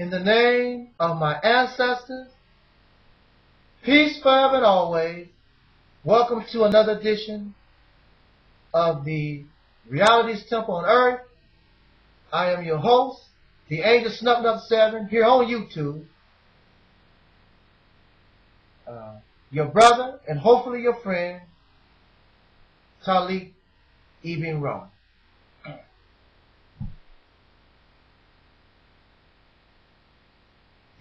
In the name of my ancestors, peace forever and always, welcome to another edition of the Realities Temple on Earth. I am your host, the Angel Snuffing Up 7, here on YouTube. Your brother and hopefully your friend, Taalik Ibn'rad.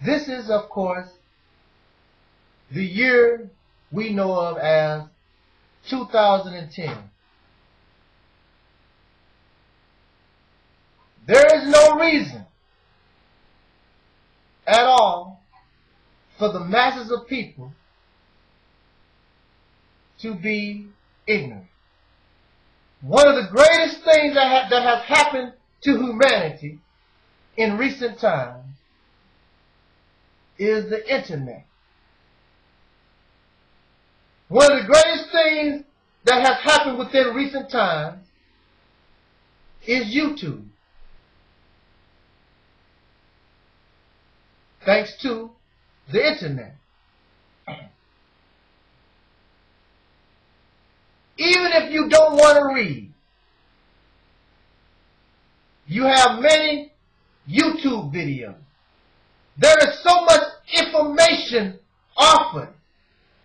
This is, of course, the year we know of as 2010. There is no reason at all for the masses of people to be ignorant. One of the greatest things that has happened to humanity in recent times is the internet. One of the greatest things that has happened within recent times is YouTube. Thanks to the internet. Even if you don't want to read, you have many YouTube videos. There is so much information offered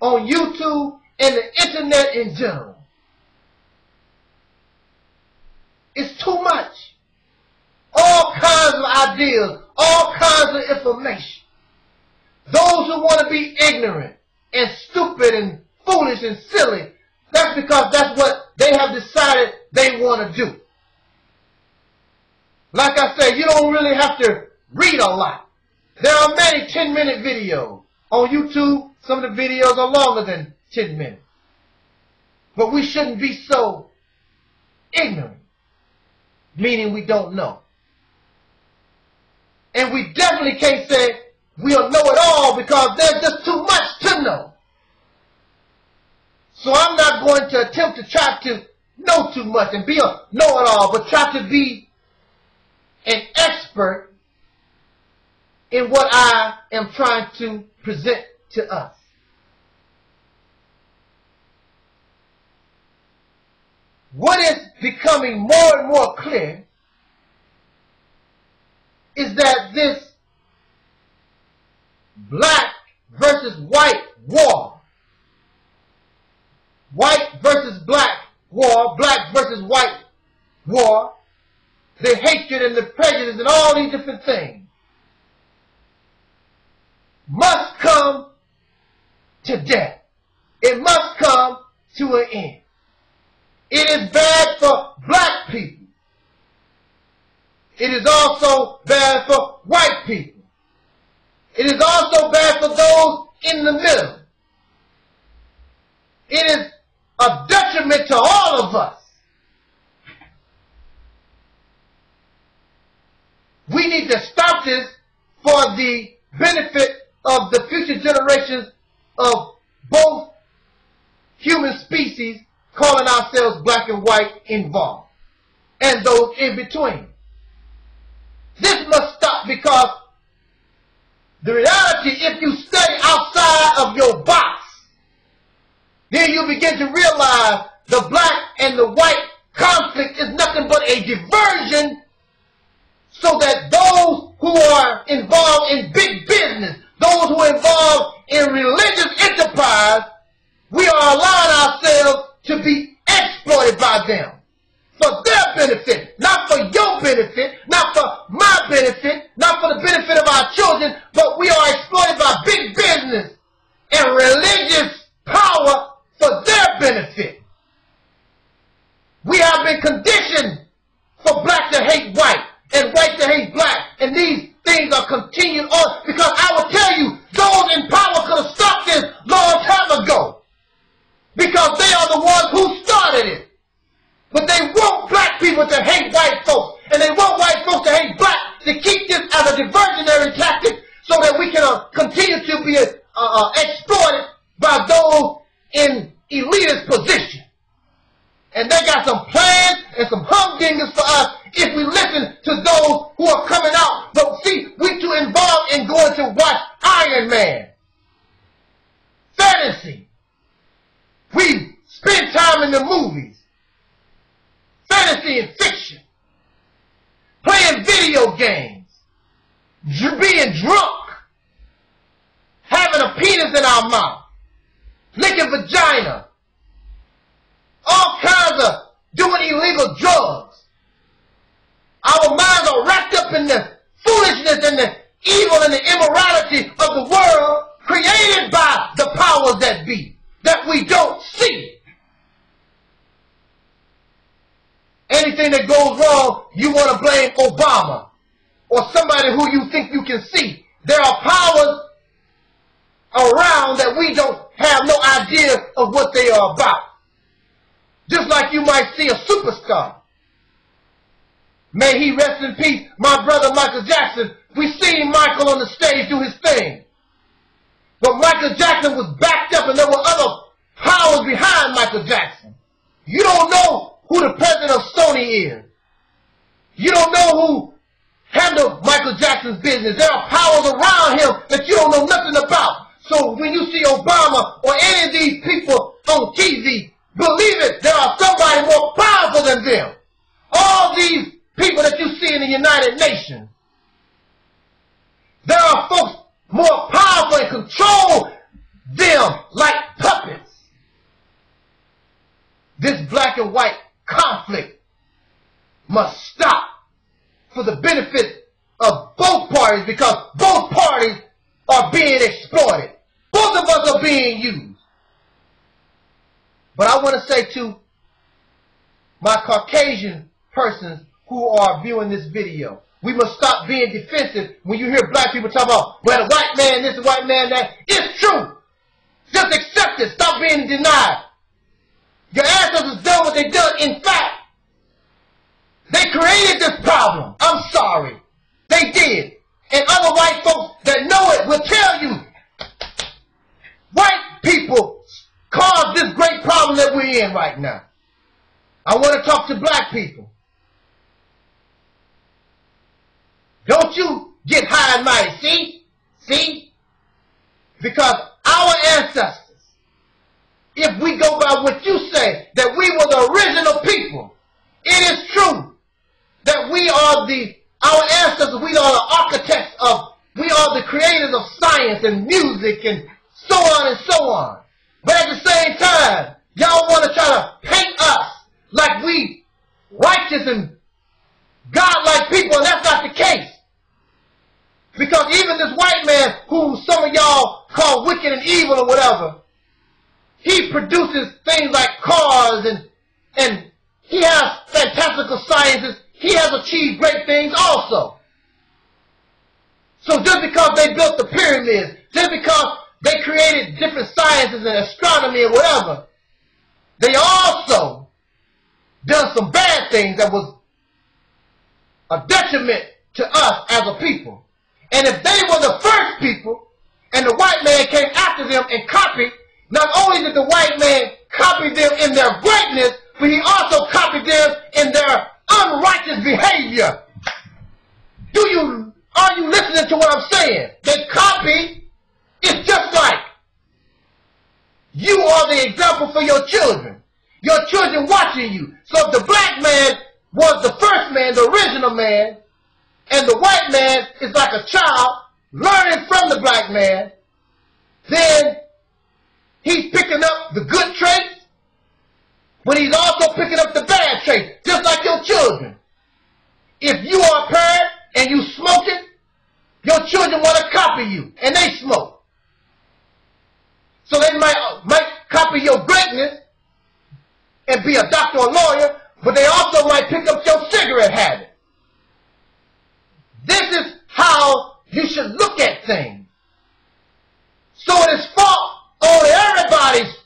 on YouTube and the internet in general. It's too much. All kinds of ideas, all kinds of information. Those who want to be ignorant and stupid and foolish and silly, that's because that's what they have decided they want to do. Like I said, you don't really have to read a lot. There are many 10-minute videos. On YouTube, some of the videos are longer than 10 minutes. But we shouldn't be so ignorant, meaning we don't know. And we definitely can't say we'll know it all because there's just too much to know. So I'm not going to attempt to try to know too much and be a know-it-all, but try to be an expert in what I am trying to present to us. What is becoming more and more clear is that this black versus white war, white versus black war, black versus white war, the hatred and the prejudice and all these different things, must come to death. It must come to an end. It is bad for black people. It is also bad for white people. It is also bad for those in the middle. It is a detriment to all of us. We need to stop this for the benefit of the future generations of both human species, calling ourselves black and white, involved, and those in between. This must stop because the reality, if you study outside of your box, then you begin to realize the black and the white conflict is nothing but a diversion so that those who are involved in big business, those who are involved in religious enterprise, we are allowing ourselves to be exploited by them for their benefit, not for your benefit, not for my benefit, not for the benefit of our children, but we are exploited by big business and religious power for their benefit. We have been conditioned for black to hate white and white to hate black, and these things are continuing on because I will tell you, those in power could have stopped this long time ago because they are the ones who started it. But they want black people to hate white folks, and they want white folks to hate black to keep this as a diversionary tactic so that we can continue to be exploited by those in elitist position. And they got some plans and some humdingers for us if we listen to those who are coming out. But see, we too involved going to watch Iron Man. Fantasy. We spend time in the movies. Fantasy and fiction. Playing video games. Being drunk. Having a penis in our mouth. Licking vagina. All kinds of doing illegal drugs. Our minds are wrapped up in the foolishness and the evil and the immorality of the world created by the powers that be, that we don't see. Anything that goes wrong, you want to blame Obama or somebody who you think you can see. There are powers around that we don't have no idea of what they are about. Just like you might see a superstar. May he rest in peace, my brother Michael Jackson. We seen Michael on the stage do his thing. But Michael Jackson was backed up and there were other powers behind Michael Jackson. You don't know who the president of Sony is. You don't know who handled Michael Jackson's business. There are powers around him that you don't know nothing about. So when you see Obama or any of these people on TV, believe it, there are somebody more powerful than them. All these people that you see in the United Nations, there are folks more powerful and control them like puppets. This black and white conflict must stop for the benefit of both parties, because both parties are being exploited. Both of us are being used. But I want to say to my Caucasian persons who are viewing this video, we must stop being defensive when you hear black people talk about, well, the white man this, the white man that. It's true. Just accept it. Stop being denied. Your ancestors done what they done. In fact, they created this problem. I'm sorry. They did. And other white folks that know it will tell you, white people caused this great problem that we're in right now. I want to talk to black people. Don't you get high and mighty. See? See? Because our ancestors, if we go by what you say, that we were the original people, it is true that we are our ancestors, we are the architects we are the creators of science and music and so on and so on. But at the same time, y'all want to try to paint us like we righteous and God-like people, and that's not the case. Because even this white man, who some of y'all call wicked and evil or whatever, he produces things like cars and he has fantastical sciences. He has achieved great things also. So just because they built the pyramids, just because they created different sciences and astronomy and whatever, they also done some bad things that was a detriment to us as a people. And if they were the first people and the white man came after them and copied, not only did the white man copy them in their greatness, but he also copied them in their unrighteous behavior. Are you listening to what I'm saying? They copy. It's just like you are the example for your children. Your children watching you. So if the black man was the first man, the original man, and the white man is like a child learning from the black man, then he's picking up the good traits, but he's also picking up the bad traits, just like your children. If you are a parent and you smoking, your children want to copy you, and they smoke. So they might copy your greatness and be a doctor or lawyer, but they also might pick up your cigarette habit. This is how you should look at things. So it is fault on everybody's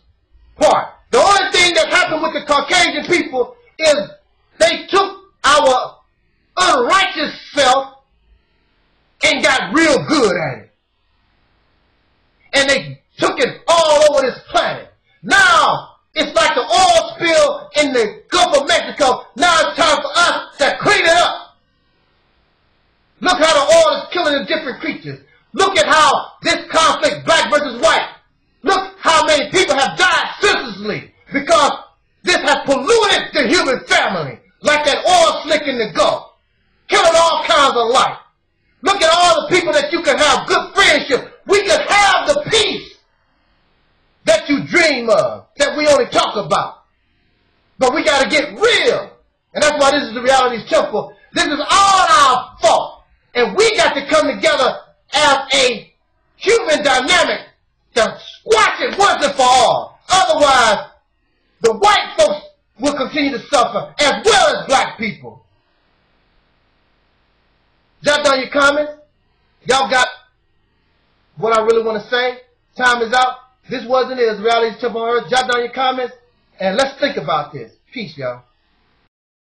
part. The only thing that happened with the Caucasian people is they took our unrighteous self and got real good at it. And they took it all over this planet. Now, it's like the oil spill in the Gulf of Mexico. Now it's time for us to clean it up. Look how the oil is killing the different creatures. Look at how this conflict, black versus white, look how many people have died senselessly because this has polluted the human family like that oil slick in the Gulf, killing all kinds of life. Look at all the people that you can have good friendship. We could have the peace that you dream of, that we only talk about. But we got to get real. And that's why this is the Reality's Temple. This is all our fault. And we got to come together as a human dynamic to squash it once and for all. Otherwise, the white folks will continue to suffer as well as black people. Jot down your comments. Y'all got what I really want to say. Time is out. This wasn't it. Reality's Temple on Earth. Jot down your comments and let's think about this. Peace, y'all.